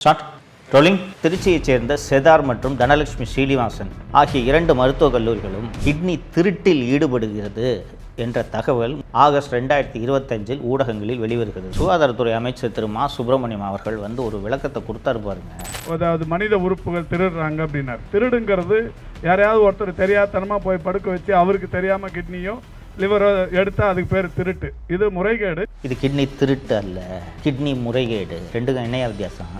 Start rolling. திருச்சியைச் சேர்ந்த cheddar மற்றும் தனலட்சுமி ஸ்ரீனிவாசன் ஆகிய 2 மருத்துவக் கல்லூரிகளும் கிட்னி திருட்டில் ஈடுபடுகிறது என்ற தகவல் ஆகஸ்ட் 2025 ஊடகங்களில் வெளிவருகிறது. சுகாதாரத்துறை அமைச்சர் திரு மா சுப்பிரமணியம் அவர்கள் ஒரு விளக்கத்தை கொடுத்தாரு பாருங்க. அதாவது மனித உறுப்புகள் திருடுறாங்க அப்படின்னாரு. திருடுங்கிறது யாரையாவது ஒருத்தர் தெரியாதனமாக போய் படுக்க வச்சு அவருக்கு தெரியாமல் கிட்னியோ லிவரோ எடுத்தால் அதுக்கு பேர் திருட்டு. இது முறைகேடு. இது கிட்னி திருட்டு அல்ல, கிட்னி முறைகேடு. ரெண்டுக்கும் என்னையா வித்தியாசம்?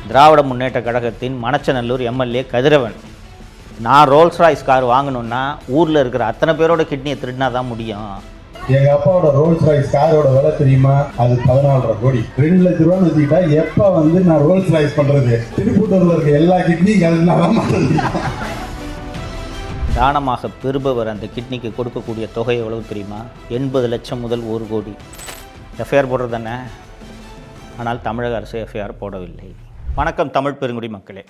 திராவிட முன்னேற்ற கழகத்தின் மணச்சநல்லூர் எம்எல்ஏ கதிரவன், நான் ரோல்ஸ் ராய்ஸ் கார் வாங்கணும்னா ஊரில் இருக்கிற அத்தனை பேரோட கிட்னியை திருடினா தான் முடியும். எங்க அப்பாவோட ரோல்ஸ் ராய்ஸ் காரோட விலை தெரியுமா? அது 14.5 கோடி. 2 லட்ச ரூபான்னு வச்சுக்கிட்டா எப்ப நான் ரோல்ஸ் ராய்ஸ் பண்றது? திருப்பூட்டூர்ல இருக்க எல்லா கிட்னியும் தானமாக பெறுபவர் அந்த கிட்னிக்கு கொடுக்கக்கூடிய தொகை எவ்வளவு தெரியுமா? 80 லட்சம் முதல் 1 கோடி. எஃப்ஐஆர் போடுறது தானே, ஆனால் தமிழக அரசு எஃப்ஐஆர் போடவில்லை. வணக்கம் தமிழ் பெருங்குடி மக்களே.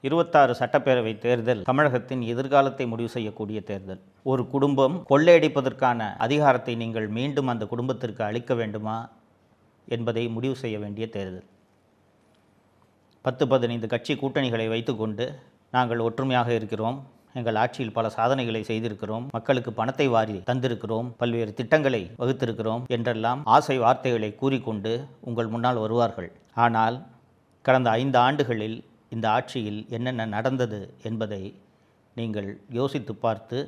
26 சட்டப்பேரவை தேர்தல் தமிழகத்தின் எதிர்காலத்தை முடிவு செய்யக்கூடிய தேர்தல். ஒரு குடும்பம் கொள்ளையடிப்பதற்கான அதிகாரத்தை நீங்கள் மீண்டும் அந்த குடும்பத்திற்கு அளிக்க வேண்டுமா என்பதை முடிவு செய்ய வேண்டிய தேர்தல். 10-15 கட்சி கூட்டணிகளை வைத்துக்கொண்டு நாங்கள் ஒற்றுமையாக இருக்கிறோம், எங்கள் ஆட்சியில் பல சாதனைகளை செய்திருக்கிறோம், மக்களுக்கு பணத்தை வாரி தந்திருக்கிறோம், பல்வேறு திட்டங்களை வகுத்திருக்கிறோம் என்றெல்லாம் ஆசை வார்த்தைகளை கூறிக்கொண்டு உங்கள் முன்னால் வருவார்கள். ஆனால் கடந்த 5 ஆண்டுகளில் இந்த ஆட்சியில் என்னென்ன நடந்தது என்பதை நீங்கள் யோசித்து பார்த்து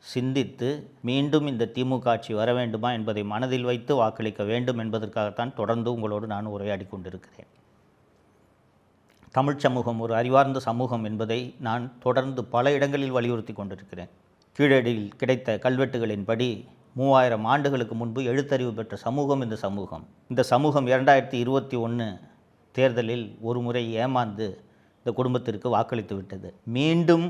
சிந்தித்து மீண்டும் இந்த திமுக ஆட்சி வர வேண்டுமா என்பதை மனதில் வைத்து வாக்களிக்க வேண்டும் என்பதற்காகத்தான் தொடர்ந்து உங்களோடு நான் உரையாடி கொண்டிருக்கிறேன். தமிழ் சமூகம் ஒரு அறிவார்ந்த சமூகம் என்பதை நான் தொடர்ந்து பல இடங்களில் வலியுறுத்தி கொண்டிருக்கிறேன். கீழடியில் கிடைத்த கல்வெட்டுகளின்படி 3000 ஆண்டுகளுக்கு முன்பு எழுத்தறிவு பெற்ற சமூகம் இந்த சமூகம். இந்த சமூகம் 2021 தேர்தலில் ஒரு முறை ஏமாந்து இந்த குடும்பத்திற்கு வாக்களித்து விட்டது. மீண்டும்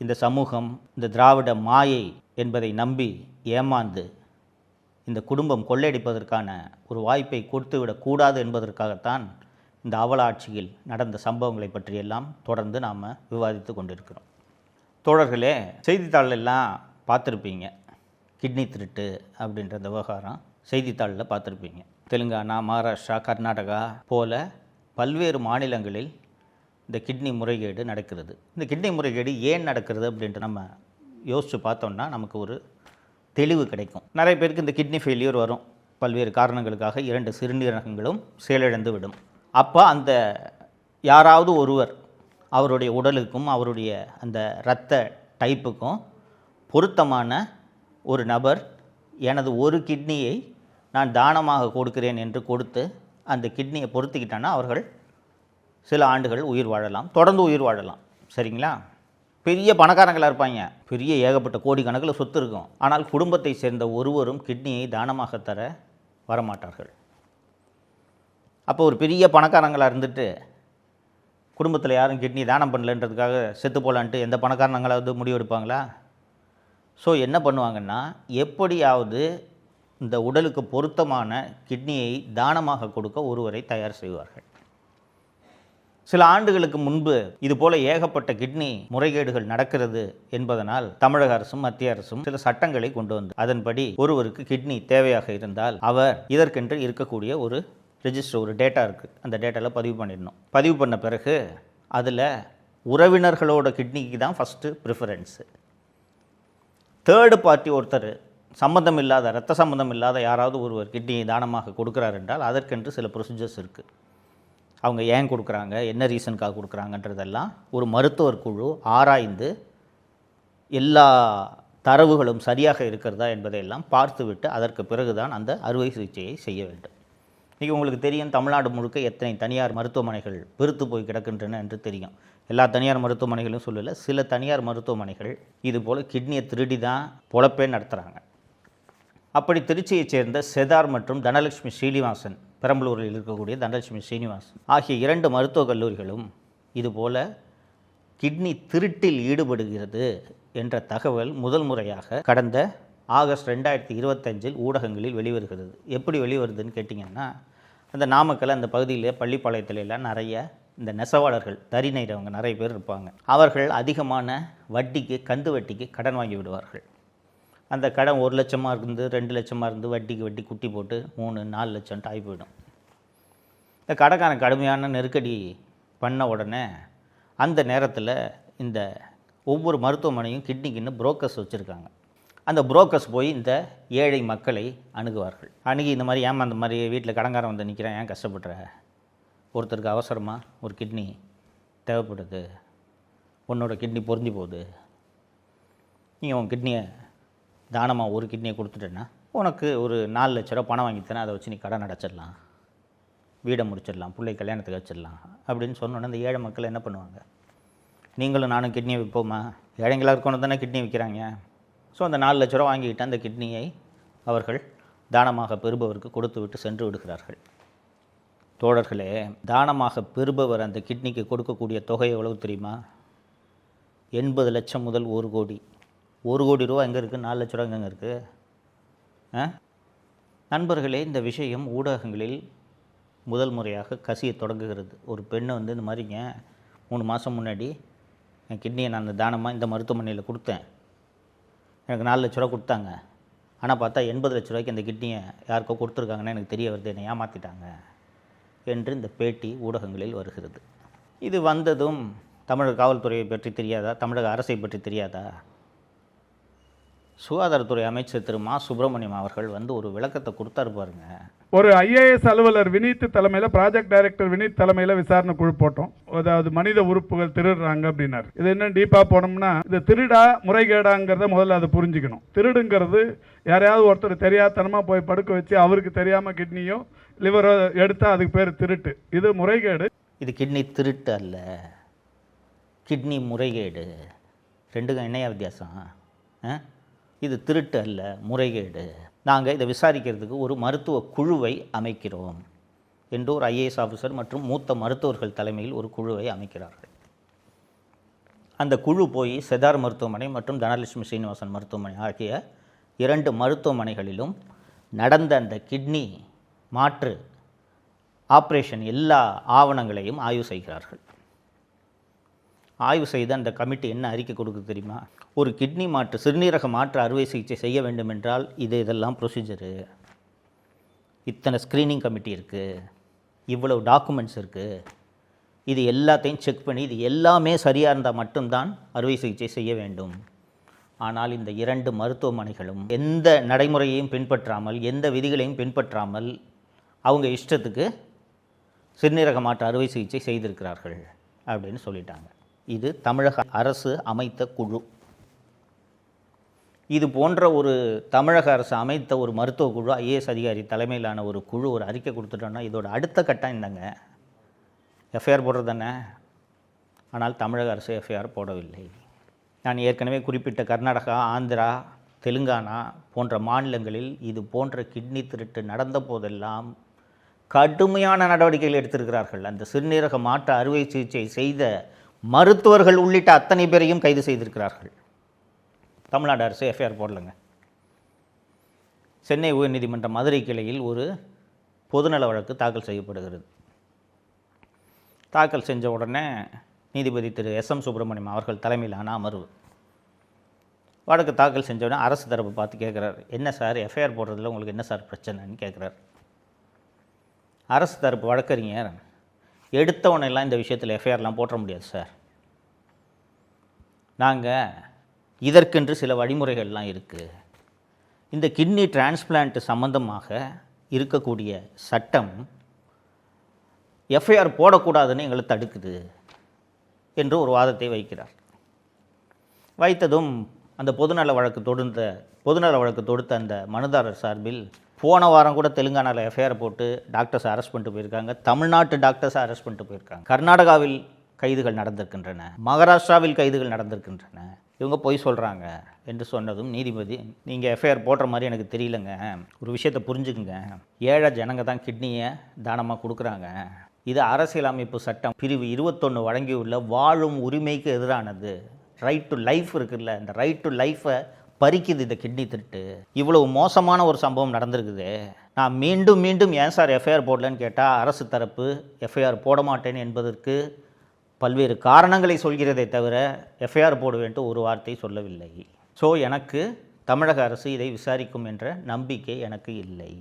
இந்த சமூகம் இந்த திராவிட மாயை என்பதை நம்பி ஏமாந்து இந்த குடும்பம் கொள்ளையடிப்பதற்கான ஒரு வாய்ப்பை கொடுத்துவிடக்கூடாது என்பதற்காகத்தான் இந்த அவல ஆட்சியில் நடந்த சம்பவங்களை பற்றியெல்லாம் தொடர்ந்து நாம் விவாதித்து கொண்டிருக்கிறோம். தோழர்களே, செய்தித்தாளெல்லாம் பார்த்துருப்பீங்க, கிட்னி திருட்டு அப்படின்ற இந்த விவகாரம் செய்தித்தாளில் பார்த்துருப்பீங்க. தெலுங்கானா, மகாராஷ்டிரா, கர்நாடகா போல பல்வேறு மாநிலங்களில் இந்த கிட்னி முறைகேடு நடக்கிறது. இந்த கிட்னி முறைகேடு ஏன் நடக்கிறது அப்படின்ட்டு நம்ம யோசித்து பார்த்தோம்னா நமக்கு ஒரு தெளிவு கிடைக்கும். நிறைய பேருக்கு இந்த கிட்னி ஃபெயிலியர் வரும். பல்வேறு காரணங்களுக்காக 2 சிறுநீரகங்களும் செயலிழந்து விடும். அப்போ அந்த யாராவது ஒருவர் அவருடைய உடலுக்கும் அவருடைய அந்த இரத்த டைப்புக்கும் பொருத்தமான ஒரு நபர் எனது ஒரு கிட்னியை நான் தானமாக கொடுக்கிறேன் என்று கொடுத்து அந்த கிட்னியை பொருத்திக்கிட்டான்னா அவர்கள் சில ஆண்டுகள் உயிர் வாழலாம், தொடர்ந்து உயிர் வாழலாம். சரிங்களா? பெரிய பணக்காரங்களாக இருப்பாங்க, பெரிய ஏகப்பட்ட கோடிக்கணக்கில் சொத்து இருக்கும். ஆனால் குடும்பத்தை சேர்ந்த ஒருவரும் கிட்னியை தானமாக தர வரமாட்டார்கள். அப்போ ஒரு பெரிய பணக்காரங்களாக இருந்துட்டு குடும்பத்தில் யாரும் கிட்னி தானம் பண்ணலன்றதுக்காக செத்து போகலான்ட்டு எந்த பணக்காரங்களாவது முடிவெடுப்பாங்களா? ஸோ என்ன பண்ணுவாங்கன்னா, எப்படியாவது இந்த உடலுக்கு பொருத்தமான கிட்னியை தானமாக கொடுக்க ஒருவரை தயார் செய்வார்கள். சில ஆண்டுகளுக்கு முன்பு இதுபோல் ஏகப்பட்ட கிட்னி முறைகேடுகள் நடக்கிறது என்பதனால் தமிழக அரசும் மத்திய அரசும் சில சட்டங்களை கொண்டு வந்து அதன்படி ஒருவருக்கு கிட்னி தேவையாக இருந்தால் அவர் இதற்கென்று இருக்கக்கூடிய ஒரு ரெஜிஸ்டர், ஒரு டேட்டா இருக்குது, அந்த டேட்டாவில் பதிவு பண்ணிடணும். பதிவு பண்ண பிறகு அதில் உறவினர்களோட கிட்னிக்கு தான் ஃபஸ்ட்டு ப்ரிஃபரன்ஸு. தேர்டு பார்ட்டி ஒருத்தர் சம்மந்தம் இல்லாத, இரத்த சம்மந்தம் இல்லாத யாராவது ஒருவர் கிட்னியை தானமாக கொடுக்குறாரு என்றால் அதற்கென்று சில ப்ரொசீஜர்ஸ் இருக்குது. அவங்க ஏன் கொடுக்குறாங்க, என்ன ரீசனுக்காக கொடுக்குறாங்கன்றதெல்லாம் ஒரு மருத்துவர் குழு ஆராய்ந்து எல்லா தரவுகளும் சரியாக இருக்கிறதா என்பதையெல்லாம் பார்த்துவிட்டு அதற்கு பிறகுதான் அந்த அறுவை சிகிச்சையை செய்ய வேண்டும். இன்றைக்கி உங்களுக்கு தெரியும், தமிழ்நாடு முழுக்க எத்தனை தனியார் மருத்துவமனைகள் பெருத்து போய் கிடக்கின்றன என்று தெரியும். எல்லா தனியார் மருத்துவமனைகளும் சொல்லலை, சில தனியார் மருத்துவமனைகள் இதுபோல் கிட்னியை திருடி தான் பொழப்பே நடத்துகிறாங்க. அப்படி திருச்சியைச் சேர்ந்த செதார் மற்றும் தனலட்சுமி ஸ்ரீனிவாசன், பெரம்பலூரில் இருக்கக்கூடிய தனலட்சுமி ஸ்ரீனிவாசன் ஆகிய 2 மருத்துவக் கல்லூரிகளும் இதுபோல் கிட்னி திருட்டில் ஈடுபடுகிறது என்ற தகவல் முதல் முறையாக கடந்த ஆகஸ்ட் 2025 ஊடகங்களில் வெளிவருகிறது. எப்படி வெளிவருதுன்னு கேட்டிங்கன்னா, அந்த நாமக்கல் அந்த பகுதியில் பள்ளிப்பாளையத்துல எல்லாம் நிறைய இந்த நெசவாளர்கள், தறி நெய்கிறவங்க நிறைய பேர் இருப்பாங்க. அவர்கள் அதிகமான வட்டிக்கு, கந்து வட்டிக்கு கடன் வாங்கி விடுவார்கள். அந்த கடன் 1 லட்சமாக இருந்து 2 லட்சமாக இருந்து வட்டிக்கு வட்டி குட்டி போட்டு 3-4 லட்சம்ட்டு ஆகி போயிடும். இந்த கடைக்காரன் கடுமையான நெருக்கடி பண்ண உடனே அந்த நேரத்தில் இந்த ஒவ்வொரு மருத்துவமனையும் கிட்னிக்குன்னு புரோக்கர்ஸ் வச்சுருக்காங்க. அந்த புரோக்கர்ஸ் போய் இந்த ஏழை மக்களை அணுகுவார்கள். அணுகி இந்த மாதிரி ஏமா அந்த மாதிரி வீட்டில் கடன்காரன் வந்து நிற்கிறேன், ஏன் கஷ்டப்படுற, ஒருத்தருக்கு அவசரமாக ஒரு கிட்னி தேவைப்படுது, உன்னோட கிட்னி பொருந்தி போகுது, நீங்கள் உன் கிட்னியை தானமாக ஒரு கிட்னியை கொடுத்துட்டேன்னா உனக்கு ஒரு 4 லட்ச ரூபா பணம் வாங்கித்தேன்னா அதை வச்சு நீ கடன் அடைச்சிடலாம், வீடை முடிச்சிடலாம், பிள்ளை கல்யாணத்துக்கு வச்சிடலாம் அப்படின்னு சொன்னோன்னே அந்த ஏழை மக்கள் என்ன பண்ணுவாங்க, நீங்களும் நானும் கிட்னியை விற்போமா, ஏழைங்களாக இருக்கணும் தானே கிட்னி விற்கிறாங்க. ஸோ அந்த 4 லட்ச ரூபா வாங்கிக்கிட்டு அந்த கிட்னியை அவர்கள் தானமாக பெறுபவருக்கு கொடுத்து விட்டு சென்று விடுகிறார்கள். தோழர்களே, தானமாக பெறுபவர் அந்த கிட்னிக்கு கொடுக்கக்கூடிய தொகை எவ்வளவு தெரியுமா? 80 லட்சம் முதல் 1 கோடி. 1 கோடி ரூபா எங்கே இருக்குது, 4 லட்ச ரூபா எங்கே இருக்குது? நண்பர்களே, இந்த விஷயம் ஊடகங்களில் முதல் முறையாக கசிய தொடங்குகிறது. ஒரு பெண்ணை வந்து இந்த மாதிரிங்க 3 மாதம் முன்னாடி என் கிட்னியை நான் தானமாக இந்த மருத்துவமனையில் கொடுத்தேன், எனக்கு 4 லட்ச ரூபா கொடுத்தாங்க, ஆனால் பார்த்தா 80 லட்ச ரூபாய்க்கு அந்த கிட்னியை யாருக்கோ கொடுத்துருக்காங்கன்னு எனக்கு தெரிய வருது, என்னை ஏமாற்றிட்டாங்க என்று இந்த பேட்டி ஊடகங்களில் வருகிறது. இது வந்ததும் தமிழக காவல்துறையை பற்றி தெரியாதா, தமிழக அரசை பற்றி தெரியாதா? சுகாதாரத்துறை அமைச்சர் திரு மா சுப்பிரமணியம் அவர்கள் வந்து ஒரு விளக்கத்தை கொடுத்தாரு பாருங்க. ஒரு ஐஏஎஸ் அலுவலர் வினீத் தலைமையில், ப்ராஜெக்ட் டைரக்டர் வினீத் தலைமையில் விசாரணை குழு போட்டோம். அதாவது மனித உறுப்புகள் திருடுறாங்க அப்படின்னாரு. இது என்ன டீப்பாக போனோம்னா, இது திருடா முறைகேடாங்கிறத முதல்ல அதை புரிஞ்சுக்கணும். திருடுங்கிறது யாரையாவது ஒருத்தர் தெரியாதனமாக போய் படுக்க வச்சு அவருக்கு தெரியாமல் கிட்னியோ லிவரோ எடுத்தால் அதுக்கு பேர் திருட்டு. இது முறைகேடு. இது கிட்னி திருட்டு அல்ல, கிட்னி முறைகேடு. ரெண்டுக்கும் என்னையா வித்தியாசம்? இது திருட்டு அல்ல, முறைகேடு. நாங்கள் இதை விசாரிக்கிறதுக்கு ஒரு மருத்துவ குழுவை அமைக்கிறோம் என்று ஒரு ஐஏஎஸ் ஆஃபீஸர் மற்றும் மூத்த மருத்துவர்கள் தலைமையில் ஒரு குழுவை அமைக்கிறார்கள். அந்த குழு போய் செதார் மருத்துவமனை மற்றும் தனலட்சுமி ஸ்ரீனிவாசன் மருத்துவமனை ஆகிய 2 மருத்துவமனைகளிலும் நடந்த அந்த கிட்னி மாற்று ஆப்ரேஷன் எல்லா ஆவணங்களையும் ஆய்வு செய்கிறார்கள். ஆய்வு செய்து அந்த கமிட்டி என்ன அறிக்கை கொடுக்குது தெரியுமா? ஒரு கிட்னி மாற்று, சிறுநீரக மாற்று அறுவை சிகிச்சை செய்ய வேண்டும் என்றால் இதெல்லாம் ப்ரொசீஜரு, இத்தனை ஸ்க்ரீனிங் கமிட்டி இருக்குது, இவ்வளவு டாக்குமெண்ட்ஸ் இருக்குது, இது எல்லாத்தையும் செக் பண்ணி இது எல்லாமே சரியாக இருந்தால் மட்டும்தான் அறுவை சிகிச்சை செய்ய வேண்டும். ஆனால் இந்த 2 மருத்துவமனைகளும் எந்த நடைமுறையையும் பின்பற்றாமல், எந்த விதிகளையும் பின்பற்றாமல் அவங்க இஷ்டத்துக்கு சிறுநீரக மாற்று அறுவை சிகிச்சை செய்திருக்கிறார்கள் அப்படின்னு சொல்லிட்டாங்க. இது தமிழக அரசு அமைத்த குழு. இது போன்ற ஒரு தமிழக அரசு அமைத்த ஒரு மருத்துவ குழு, ஐஏஎஸ் அதிகாரி தலைமையிலான ஒரு குழு ஒரு அறிக்கை கொடுத்துட்டோன்னா இதோட அடுத்த கட்டம் என்னங்க? எஃப்ஐஆர் போடுறது தானே. ஆனால் தமிழக அரசு எஃப்ஐஆர் போடவில்லை. நான் ஏற்கனவே குறிப்பிட்ட கர்நாடகா, ஆந்திரா, தெலுங்கானா போன்ற மாநிலங்களில் இது போன்ற கிட்னி திருட்டு நடந்த போதெல்லாம் கடுமையான நடவடிக்கைகள் எடுத்திருக்கிறார்கள். அந்த சிறுநீரக மாற்று அறுவை சிகிச்சை செய்த மருத்துவர்கள் உள்ளிட்ட அத்தனை பேரையும் கைது செய்திருக்கிறார்கள். தமிழ்நாடு அரசு எஃப்ஐஆர் போடலைங்க. சென்னை உயர்நீதிமன்ற மதுரை கிளையில் ஒரு பொதுநல வழக்கு தாக்கல் செய்யப்படுகிறது. தாக்கல் செஞ்ச உடனே நீதிபதி திரு எஸ்.எம். சுப்பிரமணியம் அவர்கள் தலைமையிலான அமர்வு வழக்கு தாக்கல் செஞ்ச உடனே அரசு தரப்பு பார்த்து கேட்குறாரு, என்ன சார் எஃப்ஐஆர் போடுறதுல உங்களுக்கு என்ன சார் பிரச்சனைன்னு கேட்குறாரு. அரசு தரப்பு வழக்கறிஞர், எடுத்தவனெல்லாம் இந்த விஷயத்தில் எஃப்ஐஆர்லாம் போட முடியாது சார், நாங்கள் இதற்கென்று சில வழிமுறைகள்லாம் இருக்குது, இந்த கிட்னி டிரான்ஸ்பிளான்ட் சம்பந்தமாக இருக்கக்கூடிய சட்டம் எஃப்ஐஆர் போடக்கூடாதுன்னு எங்களை தடுக்குது என்று ஒரு வாதத்தை வைக்கிறார். வைத்ததும் அந்த பொதுநல வழக்கு தொடுத்த அந்த மனுதாரர் சார்பில் போன வாரம் கூட தெலுங்கானாவில் எஃப்ஐஆர் போட்டு டாக்டர்ஸை அரெஸ்ட் பண்ணிட்டு போயிருக்காங்க, தமிழ்நாட்டு டாக்டர்ஸை அரெஸ்ட் பண்ணிட்டு போயிருக்காங்க, கர்நாடகாவில் கைதுகள் நடந்திருக்கின்றன, மகாராஷ்டிராவில் கைதுகள் நடந்திருக்கின்றன, இவங்க பொய் சொல்கிறாங்க என்று சொன்னதும் நீதிபதி, நீங்கள் எஃப்ஐஆர் போடுற மாதிரி எனக்கு தெரியலங்க, ஒரு விஷயத்தை புரிஞ்சுக்குங்க, ஏழை ஜனங்க தான் கிட்னியை தானமாக கொடுக்குறாங்க, இது அரசியலமைப்பு சட்டம் பிரிவு 21 வழங்கியுள்ள வாழும் உரிமைக்கு எதிரானது, ரைட் டு லைஃப் இருக்குல்ல, இந்த ரைட் டு லைஃப்பை பறிக்குது இந்த கிட்னி திருட்டு, இவ்வளவு மோசமான ஒரு சம்பவம் நடந்திருக்குது, நான் மீண்டும் மீண்டும் ஏன் சார் எஃப்ஐஆர் போடலன்னு கேட்டால் அரசு தரப்பு எஃப்ஐஆர் போட மாட்டேன் என்பதற்கு பல்வேறு காரணங்களை சொல்கிறதே தவிர எஃப்ஐஆர் போடுவேன்ட்டு ஒரு வார்த்தை சொல்லவில்லை. ஸோ எனக்கு தமிழக அரசு இதை விசாரிக்கும் என்ற நம்பிக்கை எனக்கு இல்லை.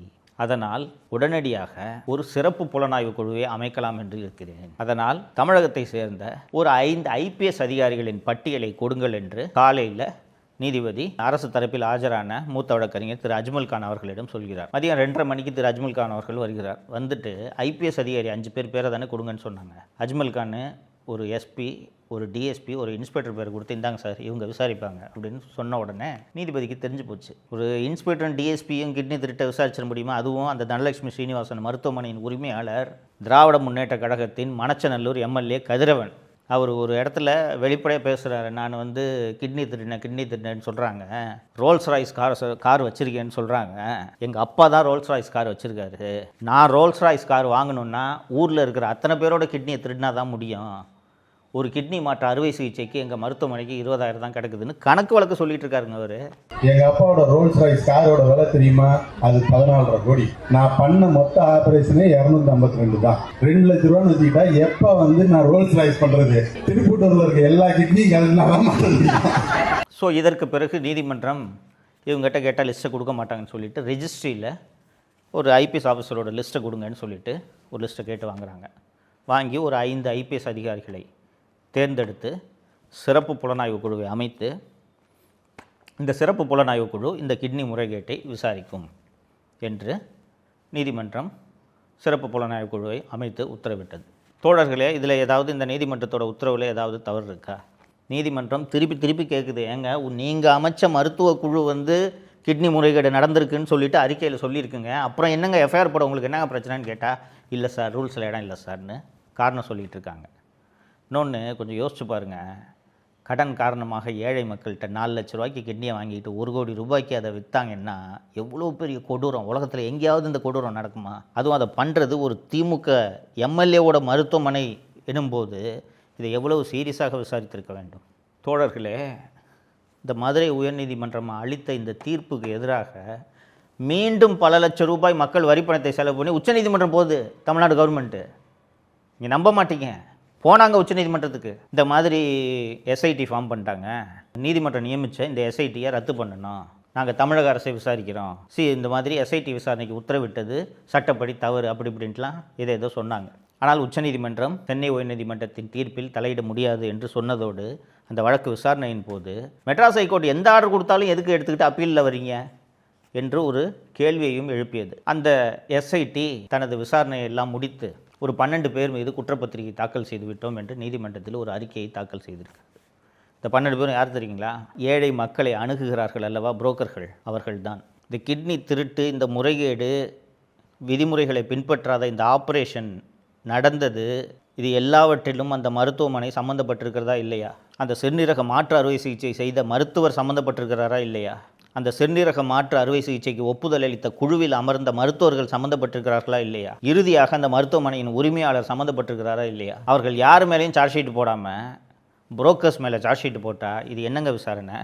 அதனால் உடனடியாக ஒரு சிறப்பு புலனாய்வு குழுவை அமைக்கலாம் என்று இருக்கிறேன். அதனால் தமிழகத்தை சேர்ந்த ஒரு 5 IPS அதிகாரிகளின் பட்டியலை கொடுங்கள் என்று காலையில் நீதிபதி அரசு தரப்பில் ஆஜரான மூத்த வழக்கறிஞர் திரு அஜ்மல் கான் அவர்களிடம் சொல்கிறார். மதியம் 2:30 மணிக்கு திரு அஜ்மல் கான் அவர்கள் வருகிறார். வந்துட்டு IPS அதிகாரி 5 பேரை தானே கொடுங்கன்னு சொன்னாங்க. அஜ்மல் கான் ஒரு SP, ஒரு DSP, ஒரு இன்ஸ்பெக்டர் பேர் கொடுத்து இந்தாங்க சார் இவங்க விசாரிப்பாங்க அப்படின்னு சொன்ன உடனே நீதிபதிக்கு தெரிஞ்சு போச்சு. ஒரு இன்ஸ்பெக்டரும் DSPயும் கிட்னி திருட்ட விசாரிச்சிட முடியுமா? அதுவும் அந்த தனலட்சுமி ஸ்ரீனிவாசன் மருத்துவமனையின் உரிமையாளர் திராவிட முன்னேற்ற கழகத்தின் மணச்சநல்லூர் MLA கதிரவன். அவர் ஒரு இடத்துல வெளிப்படையாக பேசுகிறாரு. நான் கிட்னி திருடினேன்னு சொல்கிறாங்க. ரோல்ஸ் ராய்ஸ் கார் வச்சுருக்கேன்னு சொல்கிறாங்க. எங்கள் அப்பா தான் ரோல்ஸ் ராய்ஸ் கார் வச்சுருக்காரு. நான் ரோல்ஸ் ராய்ஸ் கார் வாங்கணுன்னா ஊரில் இருக்கிற அத்தனை பேரோட கிட்னியை திருடினா தான் முடியும். ஒரு கிட்னி மாற்று அறுவை சிகிச்சைக்கு எங்கள் மருத்துவமனைக்கு 20,000 தான் கிடக்குதுன்னு கணக்கு வழக்கு சொல்லிட்டு இருக்காருங்க அவர். எங்க அப்பாவோட ரோல்ஸ் ராய்ஸ் காரோட விலை தெரியுமா? அது 14.5 கோடி. நான் பண்ண மொத்த ஆபரேஷனே 252 தான். 2 லட்ச ரூபான்னு வச்சுக்கிட்டா எப்ப நான் ரோல்ஸ் ராய்ஸ் பண்றது? திருப்பூட்டூர்ல இருக்க எல்லா கிட்னியும் கலந்தாதான் மாட்டேன். ஸோ இதற்கு பிறகு நீதிமன்றம் இவங்ககிட்ட கேட்டால் லிஸ்ட்டை கொடுக்க மாட்டாங்கன்னு சொல்லிட்டு ரெஜிஸ்ட்ரியில் ஒரு IPS ஆஃபீஸரோட லிஸ்ட்டை கொடுங்கன்னு சொல்லிட்டு ஒரு லிஸ்ட்டை கேட்டு வாங்குறாங்க. வாங்கி ஒரு 5 IPS அதிகாரிகளை தேர்ந்தெடுத்து சிறப்பு புலனாய்வு குழுவை அமைத்து இந்த சிறப்பு புலனாய்வு குழு இந்த கிட்னி முறைகேட்டை விசாரிக்கும் என்று நீதிமன்றம் சிறப்பு புலனாய்வு குழுவை அமைத்து உத்தரவிட்டது. தோழர்களே, இதில் ஏதாவது இந்த நீதிமன்றத்தோட உத்தரவில் ஏதாவது தவறு இருக்கா? நீதிமன்றம் திருப்பி கேட்குது, ஏங்க நீங்கள் அமைச்ச மருத்துவ குழு கிட்னி முறைகேடு நடந்திருக்குன்னு சொல்லிட்டு அறிக்கையில் சொல்லியிருக்குங்க, அப்புறம் என்னங்க FIR போட உங்களுக்கு என்னங்க பிரச்சனைன்னு கேட்டால், இல்லை சார் ரூல்ஸில் இடம் இல்லை சார்னு காரணம் சொல்லிகிட்டு இருக்காங்க. இன்னொன்று கொஞ்சம் யோசிச்சு பாருங்கள். கடன் காரணமாக ஏழை மக்கள்கிட்ட 4 லட்ச ரூபாய்க்கு கிட்னியை வாங்கிட்டு 1 கோடி ரூபாய்க்கு அதை விற்றாங்கன்னா எவ்வளோ பெரிய கொடூரம். உலகத்தில் எங்கேயாவது இந்த கொடூரம் நடக்குமா? அதுவும் அதை பண்ணுறது ஒரு திமுக MLAவோட மருத்துவமனை எனும்போது இதை எவ்வளவு சீரியஸாக விசாரித்திருக்க வேண்டும். தோழர்களே, இந்த மதுரை உயர்நீதிமன்றம் அளித்த இந்த தீர்ப்புக்கு எதிராக மீண்டும் பல லட்சம் ரூபாய் மக்கள் வரிப்பணத்தை செலவு பண்ணி உச்சநீதிமன்றம் போகுது தமிழ்நாடு கவர்மெண்ட்டு. நீங்கள் நம்ப மாட்டீங்க, போனாங்க உச்சநீதிமன்றத்துக்கு. இந்த மாதிரி SIT ஃபார்ம் பண்ணிட்டாங்க, நீதிமன்றம் நியமித்த இந்த SITயை ரத்து பண்ணணும், நாங்கள் தமிழக அரசை விசாரிக்கிறோம், இந்த மாதிரி SIT விசாரணைக்கு உத்தரவிட்டது சட்டப்படி தவறு அப்படி இப்படின்ட்டுலாம் ஏதோ சொன்னாங்க. ஆனால் உச்சநீதிமன்றம் சென்னை உயர்நீதிமன்றத்தின் தீர்ப்பில் தலையிட முடியாது என்று சொன்னதோடு அந்த வழக்கு விசாரணையின் போது மெட்ராஸ் ஹைகோர்ட் எந்த ஆர்டர் கொடுத்தாலும் எதுக்கு எடுத்துக்கிட்டு அப்பீலில் வரீங்க என்று ஒரு கேள்வியையும் எழுப்பியது. அந்த SIT தனது விசாரணையை எல்லாம் முடித்து ஒரு 12 பேர் மீது குற்றப்பத்திரிகை தாக்கல் செய்து விட்டோம் என்று நீதிமன்றத்தில் ஒரு அறிக்கையை தாக்கல் செய்திருக்கு. இந்த 12 பேரும் யார் தெரியுங்களா? ஏழை மக்களை அணுகுகிறார்கள் அல்லவா, புரோக்கர்கள், அவர்கள்தான். இந்த கிட்னி திருட்டு, இந்த முறைகேடு, விதிமுறைகளை பின்பற்றாத இந்த ஆப்ரேஷன் நடந்தது, இது எல்லாவற்றிலும் அந்த மருத்துவமனை சம்மந்தப்பட்டிருக்கிறதா இல்லையா? அந்த சிறுநீரக மாற்று அறுவை சிகிச்சை செய்த மருத்துவர் சம்மந்தப்பட்டிருக்கிறாரா இல்லையா? அந்த சிறுநீரக மாற்று அறுவை சிகிச்சைக்கு ஒப்புதல் அளித்த குழுவில் அமர்ந்த மருத்துவர்கள் சம்மந்தப்பட்டிருக்கிறார்களா இல்லையா? இறுதியாக அந்த மருத்துவமனையின் உரிமையாளர் சம்மந்தப்பட்டிருக்கிறாரா இல்லையா? அவர்கள் யார் மேலேயும் சார்ஜ் ஷீட் போடாமல் புரோக்கர்ஸ் மேலே சார்ஜ் ஷீட் போட்டால் இது என்னங்க விசாரணை?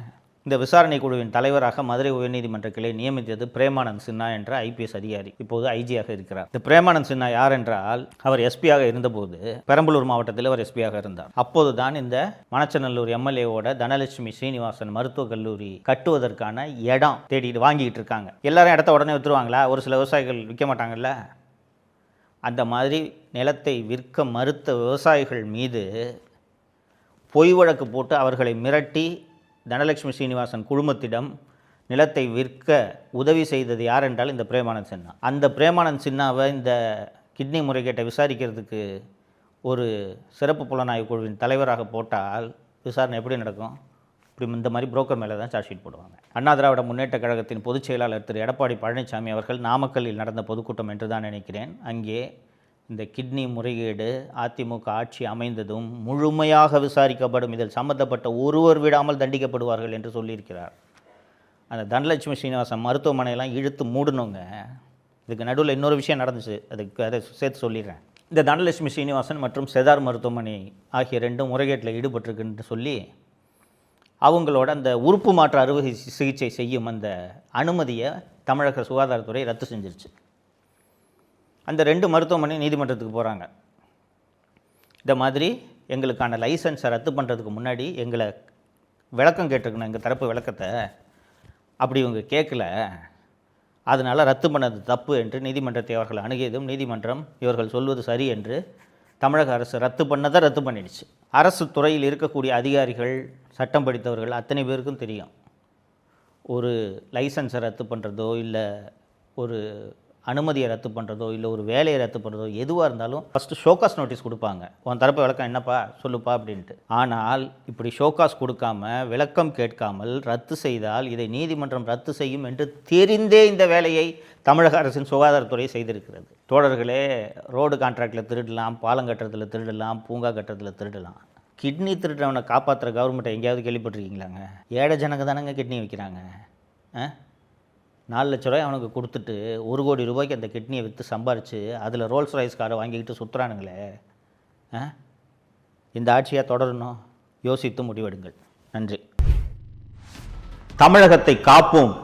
இந்த விசாரணை குழுவின் தலைவராக மதுரை உயர்நீதிமன்ற கிளை நியமித்தது பிரேமானந்த் சின்ஹா என்ற IPS அதிகாரி, இப்போது IG-யாக இருக்கிறார். இந்த பிரேமானந்த் சின்ஹா யார் என்றால், அவர் SP-யாக இருந்தபோது பெரம்பலூர் மாவட்டத்தில் அவர் SP-யாக இருந்தார். அப்போது தான் இந்த மணச்சநல்லூர் MLAவோட தனலட்சுமி ஸ்ரீனிவாசன் மருத்துவக் கல்லூரி கட்டுவதற்கான இடம் தேடிட்டு வாங்கிட்டு இருக்காங்க. எல்லாரும் இடத்த உடனே விற்றுருவாங்களா? ஒரு சில விவசாயிகள் விற்க மாட்டாங்கல்ல. அந்த மாதிரி நிலத்தை விற்க மறுத்த விவசாயிகள் மீது பொய் வழக்கு போட்டு அவர்களை மிரட்டி தனலட்சுமி ஸ்ரீனிவாசன் குழுமத்திடம் நிலத்தை விற்க உதவி செய்தது யார் என்றால் இந்த பிரேமானந்த் சின்ஹா. அந்த பிரேமானந்த் சின்ஹாவை இந்த கிட்னி முறைகேட்டை விசாரிக்கிறதுக்கு ஒரு சிறப்பு புலனாய்வு குழுவின் தலைவராக போட்டால் விசாரணை எப்படி நடக்கும்? இப்படி இந்த மாதிரி புரோக்கர் மேலே தான் சார்ஜ் ஷீட் போடுவாங்க. அண்ணா திராவிட முன்னேற்ற கழகத்தின் பொதுச் செயலாளர் திரு எடப்பாடி பழனிசாமி அவர்கள் நாமக்கல்லில் நடந்த பொதுக்கூட்டம் என்று தான் நினைக்கிறேன். அங்கே இந்த கிட்னி முறைகேடு அதிமுக ஆட்சி அமைந்ததும் முழுமையாக விசாரிக்கப்படும், இதில் சம்பந்தப்பட்ட ஒருவர் விடாமல் தண்டிக்கப்படுவார்கள் என்று சொல்லியிருக்கிறார். அந்த தனலட்சுமி ஸ்ரீனிவாசன் மருத்துவமனையெல்லாம் இழுத்து மூடணுங்க. இதுக்கு நடுவில் இன்னொரு விஷயம் நடந்துச்சு, அதை சேர்த்து சொல்லிடுறேன். இந்த தனலட்சுமி ஸ்ரீனிவாசன் மற்றும் செதார் மருத்துவமனை ஆகிய 2 முறைகேட்டில் ஈடுபட்டிருக்குன்னு சொல்லி அவங்களோட அந்த உறுப்பு மாற்று அறுவை சிகிச்சை செய்யும் அந்த அனுமதியை தமிழக சுகாதாரத்துறை ரத்து செஞ்சிருச்சு. அந்த 2 மருத்துவமனை நீதிமன்றத்துக்கு போகிறாங்க. இந்த மாதிரி எங்களுக்கான லைசன்ஸை ரத்து பண்ணுறதுக்கு முன்னாடி எங்களை விளக்கம் கேட்டிருக்கணும், எங்கள் தரப்பு விளக்கத்தை. அப்படி இவங்க கேட்கல, அதனால் ரத்து பண்ணது தப்பு என்று நீதிமன்றத்தை அவர்கள் அணுகியதும் நீதிமன்றம் இவர்கள் சொல்வது சரி என்று தமிழக அரசு ரத்து பண்ணதை ரத்து பண்ணிடுச்சு. அரசு துறையில் இருக்கக்கூடிய அதிகாரிகள், சட்டம் படித்தவர்கள் அத்தனை பேருக்கும் தெரியும், ஒரு லைசன்ஸை ரத்து பண்ணுறதோ இல்லை ஒரு அனுமதியை ரத்து பண்ணுறதோ இல்லை ஒரு வேலையை ரத்து பண்ணுறதோ எதுவாக இருந்தாலும் ஃபஸ்ட்டு ஷோகாஸ் நோட்டீஸ் கொடுப்பாங்க. உன் தரப்பு விளக்கம் என்னப்பா சொல்லுப்பா அப்படின்ட்டு. ஆனால் இப்படி ஷோகாஸ் கொடுக்காம விளக்கம் கேட்காமல் ரத்து செய்தால் இதை நீதிமன்றம் ரத்து செய்யும் என்று தெரிந்தே இந்த வேலையை தமிழக அரசின் சுகாதாரத்துறை செய்திருக்கிறது. தோழர்களே, ரோடு கான்ட்ராக்டில் திருடலாம், பாலம் கட்டுறதுல திருடலாம், பூங்கா கட்டுறதுல திருடலாம். கிட்னி திருடுறவனை காப்பாற்றுற கவர்மெண்ட்டை எங்கேயாவது கேள்விப்பட்டிருக்கீங்களாங்க? ஏழை ஜனங்க தானங்க கிட்னி வைக்கிறாங்க. 4 லட்ச ரூபாய் அவனுக்கு கொடுத்துட்டு 1 கோடி ரூபாய்க்கு அந்த கிட்னியை விற்று சம்பாரித்து அதில் ரோல்ஸ் ராய்ஸ் காரை வாங்கிக்கிட்டு சுற்றுறானுங்களே. இந்த ஆட்சியாக தொடரணும், யோசித்து முடிவெடுங்கள். நன்றி. தமிழகத்தை காப்போம்.